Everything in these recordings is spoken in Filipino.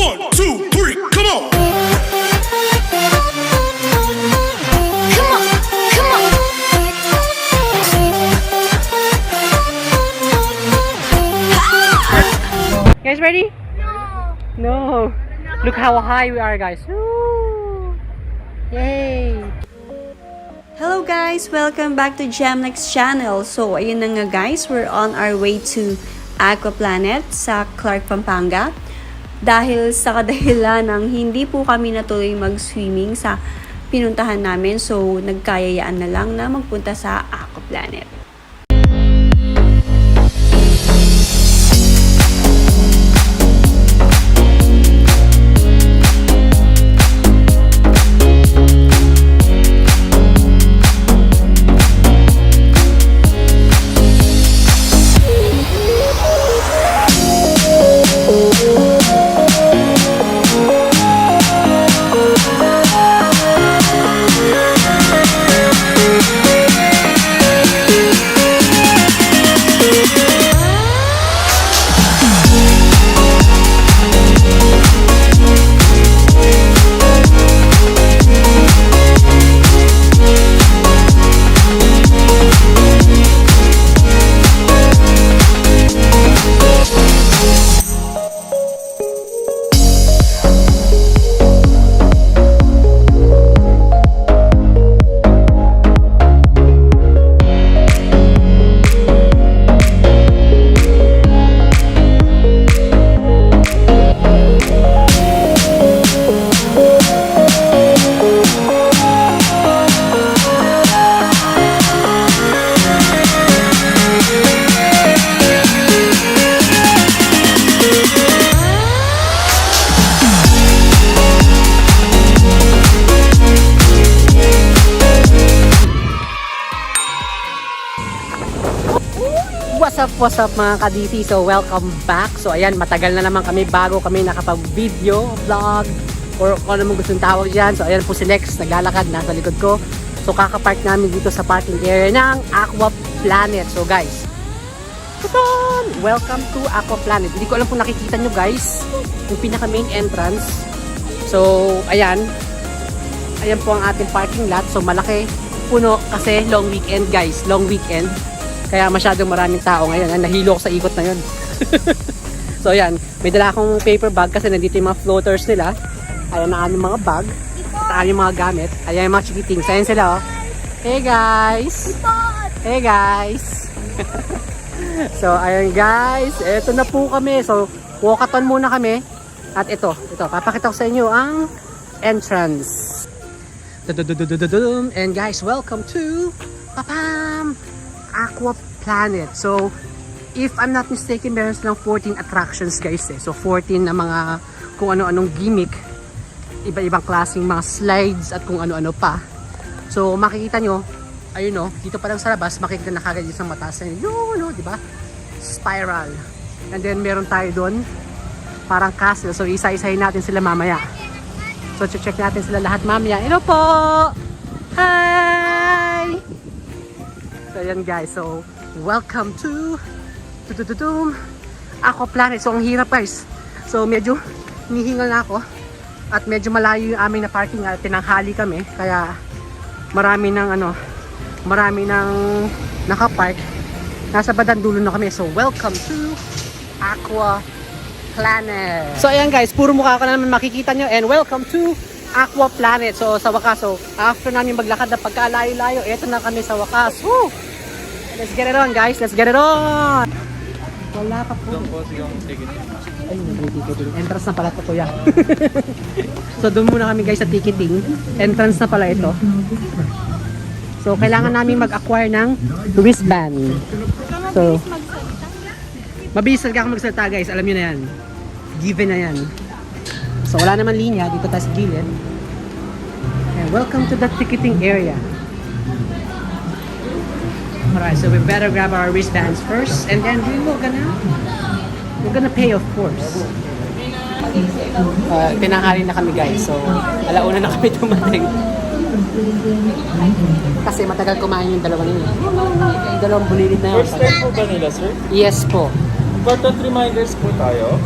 1, 2, 3, come on! Come on, come on. Guys, ready? No. Look how high we are, guys. Woo! Yay! Hello guys! Welcome back to Gemnex channel. So, ayun na nga guys, we're on our way to Aqua Planet sa Clark, Pampanga. Dahil sa kadahilan ng hindi po kami natuloy mag-swimming sa pinuntahan namin, so nagkayayaan na lang na magpunta sa Aqua Planet. What's up mga ka-DC? So welcome back. So ayan, matagal na naman kami bago kami nakapag-video, vlog, or kung ano mong gustong tawag dyan. So ayan po si Lex, naglalakad, nasa likod ko. So kakapark namin dito sa parking area ng Aqua Planet. So guys, welcome to Aqua Planet. Hindi ko alam kung nakikita nyo guys, yung pinaka main entrance. So ayan, ayan po ang ating parking lot. So malaki, puno kasi long weekend guys, long weekend. Kaya masyadong maraming tao ngayon. Nahilo ko sa ikot na yun. So ayan, may dala akong paper bag kasi nandito yung mga floaters nila. Ayan na aming mga bag. At aming mga gamit. Ayan yung mga chikiting. Ayan sila oh. Hey guys! Hey guys! So ayan guys, eto na po kami. So walkathon muna kami. At ito, papakita ko sa inyo ang entrance. And guys, welcome to Papam! Aqua Planet. So, if I'm not mistaken, meron silang 14 attractions guys eh. So, 14 na mga kung ano-anong gimmick. Iba-ibang klaseng mga slides at kung ano-ano pa. So, makikita nyo, ayun no, dito pa lang sa labas, makikita na kagad isang mataas na yun, no, di ba? Spiral. And then, meron tayo doon, parang castle. So, isa-isahin natin sila mamaya. So, check natin sila lahat mamaya. Hello po! Hi! So ayan guys, so welcome to Aqua Planet. So ang hirap guys, so medyo hinihingal na ako at medyo malayo yung aming na parking at tinanghali kami, kaya marami ng nakapark. Nasa Badandulo na kami. So welcome to Aqua Planet. So ayan guys, puro mukha ko na naman makikita nyo, and welcome to Aqua Planet. So sa wakas, so after namin maglakad na pagkalayo-layo, eto na kami sa wakas. Woo! Let's get it on guys, let's get it on! Wala pa po. Ay, may ticketing. Entrance na pala ito kuya. So doon muna kami guys sa ticketing. Entrance na pala ito. So kailangan namin mag-acquire ng wristband. So mabilis talaga ako magsalita guys, alam nyo na yan. Given na yan. So wala naman linya, dito tayo sa gilid. And welcome to the ticketing area. Alright, so we better grab our wristbands first, and then we're gonna pay, of course. Tinanghali na kami guys, so alauna na kami dumating. Kasi matagal kumain yung dalawa nila. Yung dalawang bulilit na yun. First time po ba nila, sir? Yes po. Important reminders po tayo.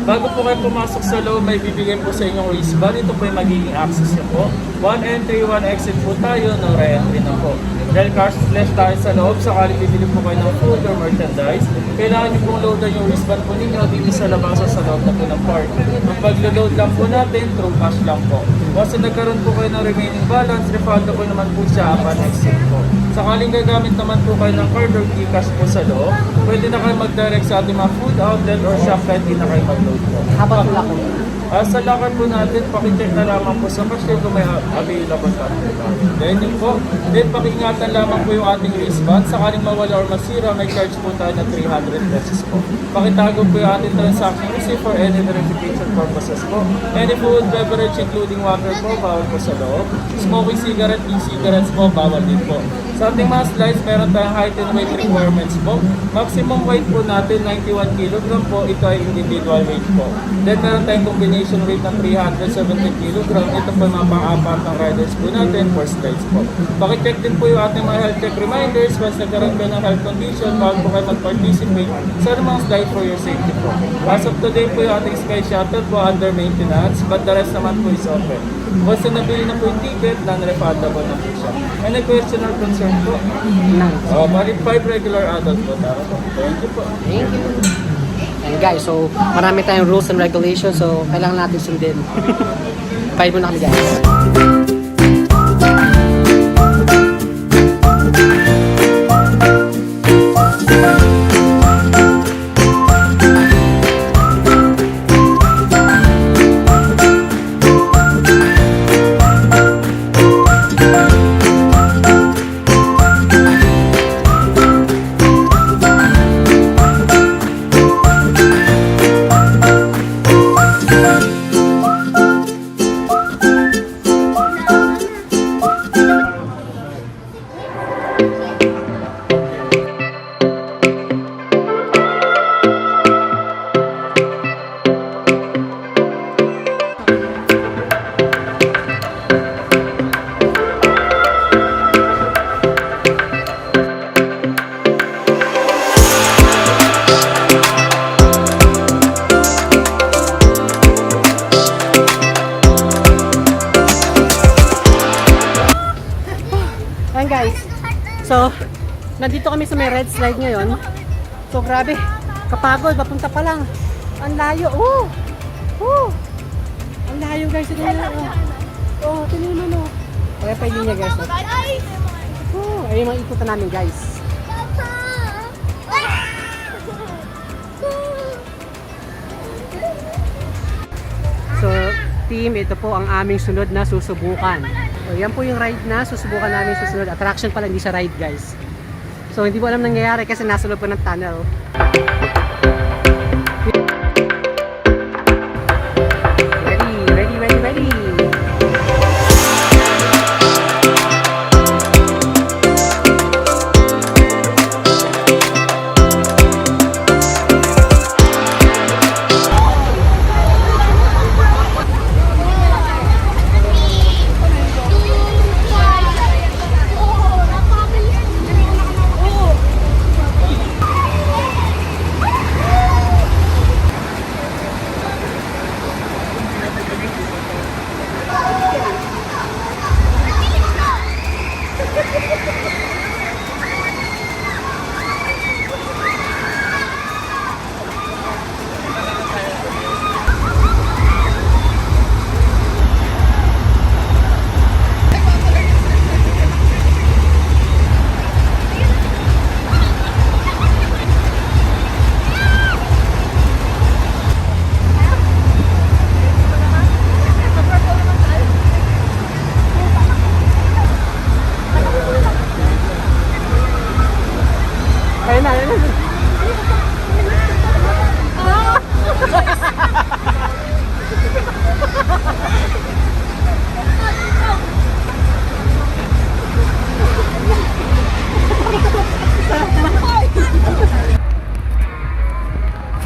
Bago po kayo pumasok sa loob, may bibigay po sa inyong wristband. Ito po yung magiging access niyo po. 1 entry, 1 exit po tayo, no re-entry na po. Dahil cashless tayo sa loob, sakali bibili po kayo ng food or merchandise, kailangan niyo pong loadan yung wristband po ninyo dito sa labasan sa loob na po ng park. Ang pag-load lang po natin, through cash lang po. Once nagkaroon po kayo ng remaining balance, refundable naman po siya upon exit po. Sakaling gagamit naman po kayo ng card or e-cash po sa loob, pwede na kayo mag-direct sa ating mga food outlet or shop kahit di na kayo mag-load po. Habang locker. Sa locker po natin, pakicheck na lamang po sa cashier kung may available pa po. Then yun po, then pakingatan lamang po yung ating wristband. Sakaling mawala or masira, may charge po tayo na 300 pesos po. Pakitago po yung ating transaction receipt for any verification purposes po. Any food, beverage, including water po, bawal po sa loob. Smoking cigarette, e-cigarettes po, bawal din po. Sa ating mga slides, meron tayong height and weight requirements po. Maximum weight po natin, 91 kg po. Ito ay individual weight po. Then meron tayong combination weight ng 370 kg. Ito po yung mga pang-apat ng riders po natin for slides po. Pakicheck din po yung ating mga health check reminders. Once nagkaroon kayo ng health condition, bawal po kayo mag-participate sa mga slides for your safety po. As of today po yung ating Sky Shuttle po under maintenance, but the rest naman po is open. Once na nabili na po yung ticket, non-refundable na po siya. Any question or concern po? Nice. Bali 5 regular adult po. Tara po. Thank you po. Thank you. And guys, so marami tayong rules and regulations, so kailangan natin sundin. Bayad muna kami guys. Ayan guys, so nandito kami sa may red slide ngayon. So grabe, kapagod, papunta pa lang. Ang layo, ang layo guys, tingnan mo. Tingnan mo. Kaya pa yung linya guys. Ayun yung mga ikutan namin guys. So team, ito po ang aming sunod na susubukan. So, yan po yung ride na susubukan namin susunod. Attraction pala, hindi siya ride guys. So hindi po alam nangyayari kasi nasa loob po ng tunnel. Ready.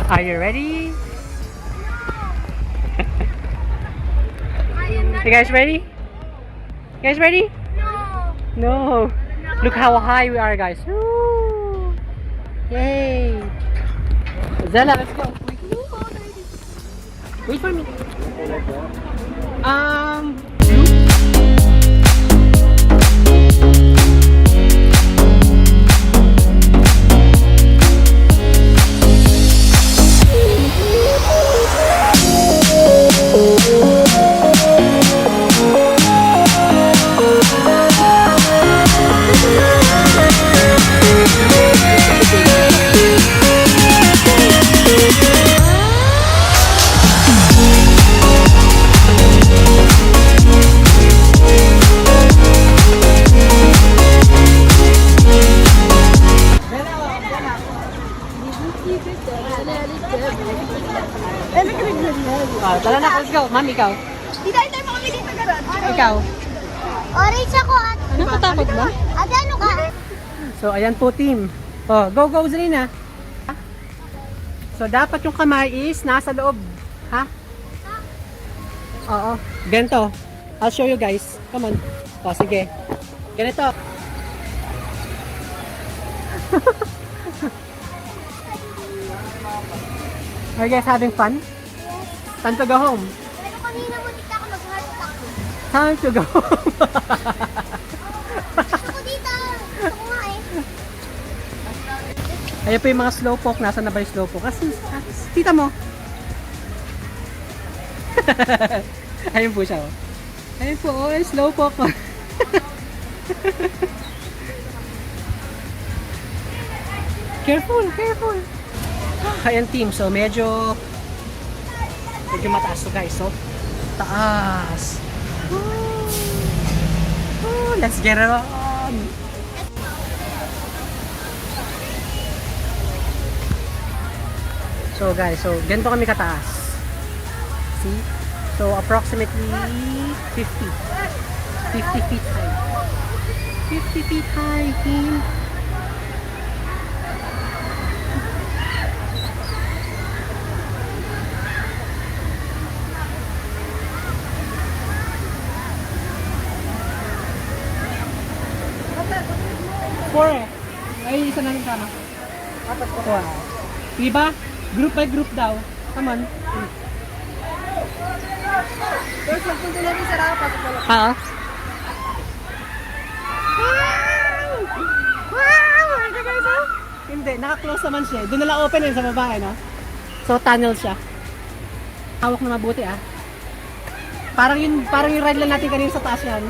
Are you ready? You guys ready? You guys ready? No. Look how high we are, guys. Woo! Yay! Zella, let's go. Wait for me. Tara na, let's go. Ma'am, ikaw. Tita, tayo mo kami dito garon. Ikaw. Orange ako at... Nakatakot ba? Ate, ano ka? So, ayan po, team. Oh, go, go, Zelina. So, dapat yung kamay is nasa loob. Ha? Oo. Ganito. I'll show you guys. Come on. O, sige. Ganito. Are you guys having fun? Time to go home. Pero kanina mo dito ako nag-heart attack. Time to go home. Ako dito. Ako nga eh. Ayan po yung mga slowpoke. Nasaan na ba yung slowpoke? Kasi, tita mo. Ayun po siya. Oh. Ayun po, oh, yung slowpoke. Careful, careful. Ayan team, so medyo mataas to guys, so taas. Let's get it on. So guys, so ganito kami kataas. See? So approximately 50 feet high. 50 feet high, team. Four eh. Ay, isa na rin sana. Apat po. Wow. Diba? Group by group daw. Come on. First, magpunta natin sa raw. Pasok na lang. Oo. Hindi, naka-close naman siya. Doon nila open yun sa babae, no? So, tunnel siya. Hawak na mabuti, ah. Parang yung ride lang natin kanina sa taas yan.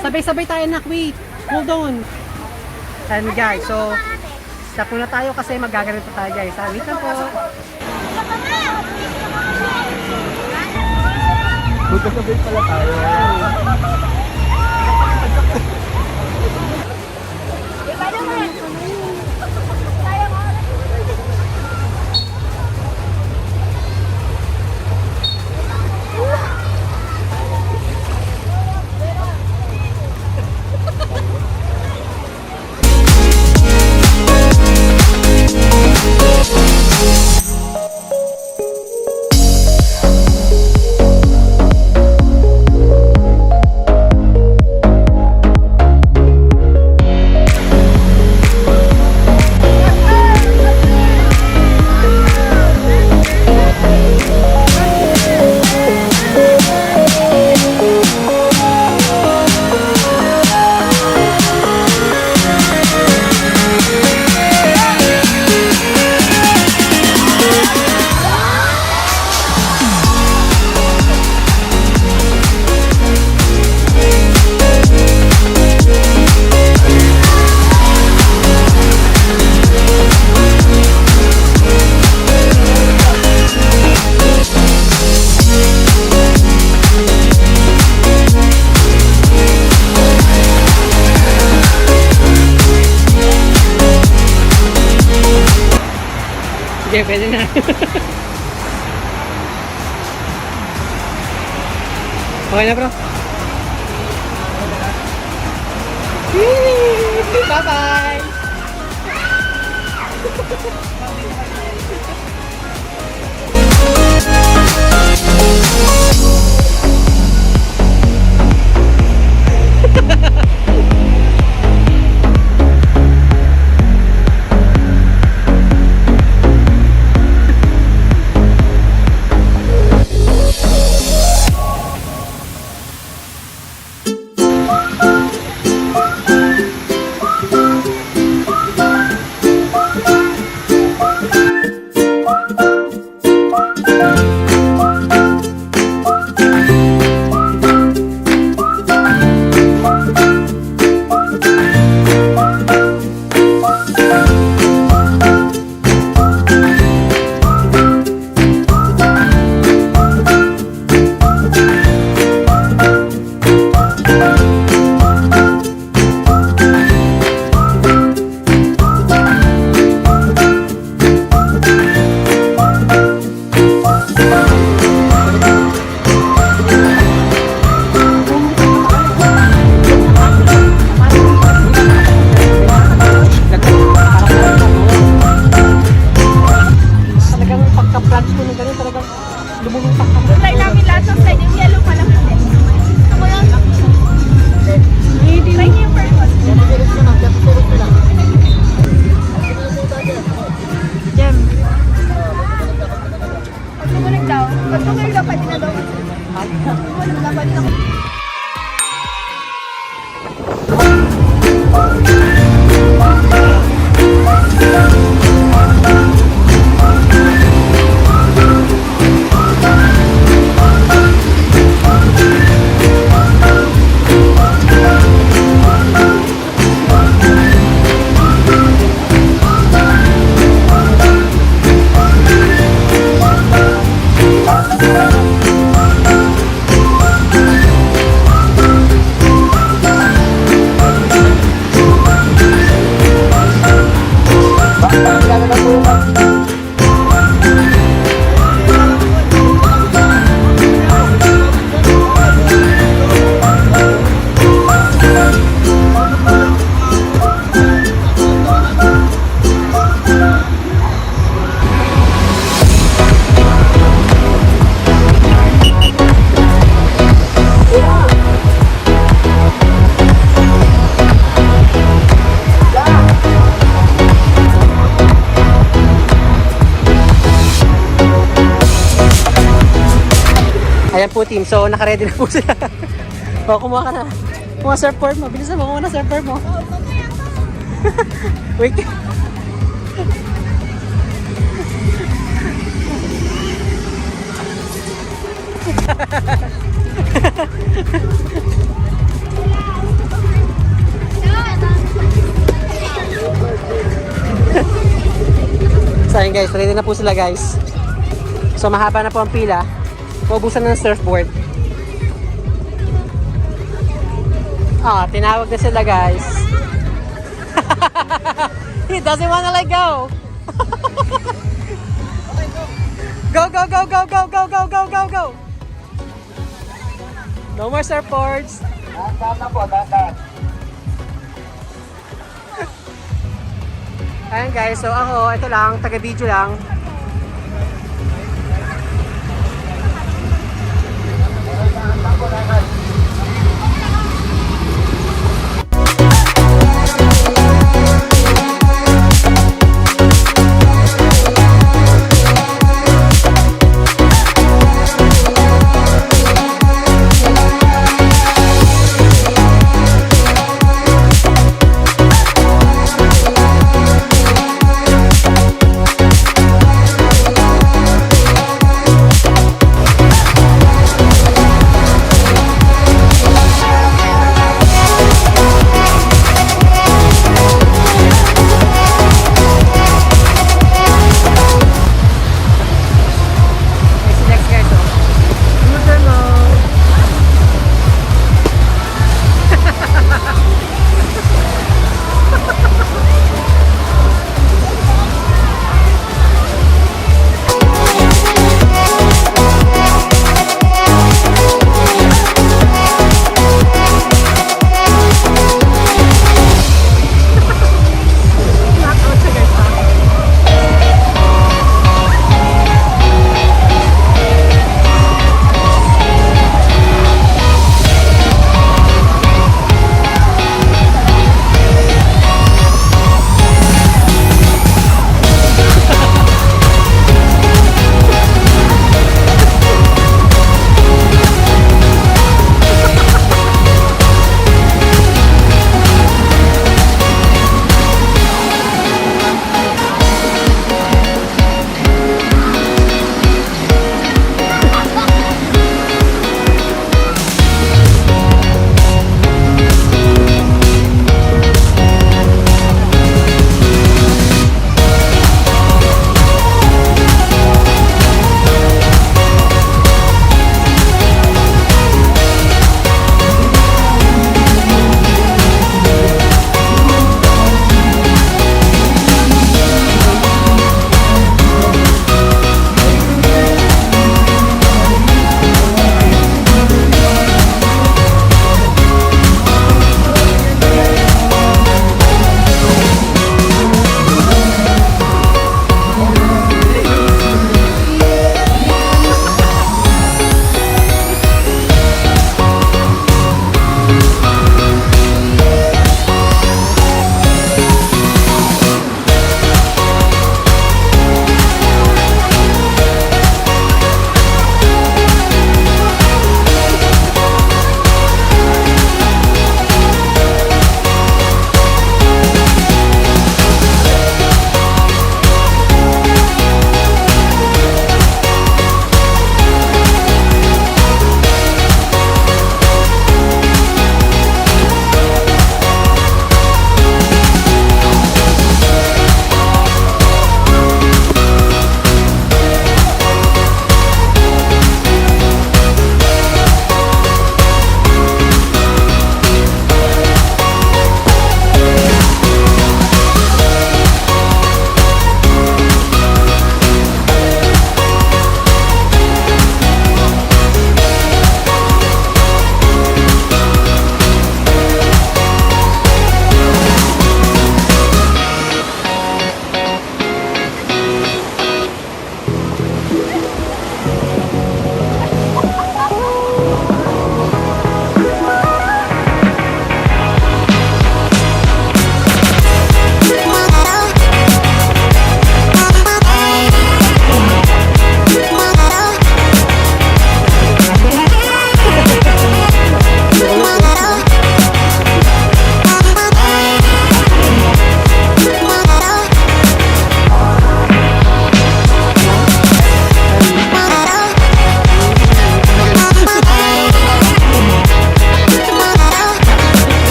Sabay-sabay tayo na, wait. Hold on. And guys, so, stop muna tayo kasi magaganito tayo, guys. Ah, wait lang po. Magkasabay pala tayo. Sige, pwede na. Okay na, bro. Bye-bye! Talagang pagka-plants mo ng ganun, talagang lumulutang ka. Try namin lahat ng slide. Yung yellow pala. Gusto mo yun? Try niyo yung first one. Jem, Pag tumunog daw, pwede na daw. Tumunog daw, pwede na. ayan po team, so naka-ready na po sila. O, kumuha ka na. Kumuha surfboard mo, bilisan mo, kumuha na surfboard mo. Wait. So ayun guys, ready na po sila guys. So mahaba na po ang pila. Maubusan na ng surfboard. Ah, tinawag na sila guys. He doesn't wanna let go. Go, go, go, go, go, go, go, go, go, go. No more surfboards. Ayan guys, so ako, ito lang, taga-video lang.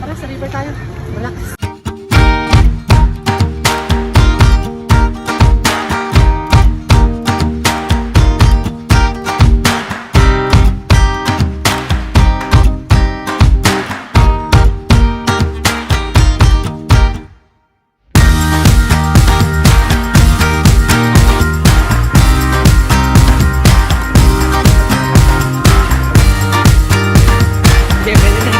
Tara, sa river tayo. Relax. Hindi, pwede na.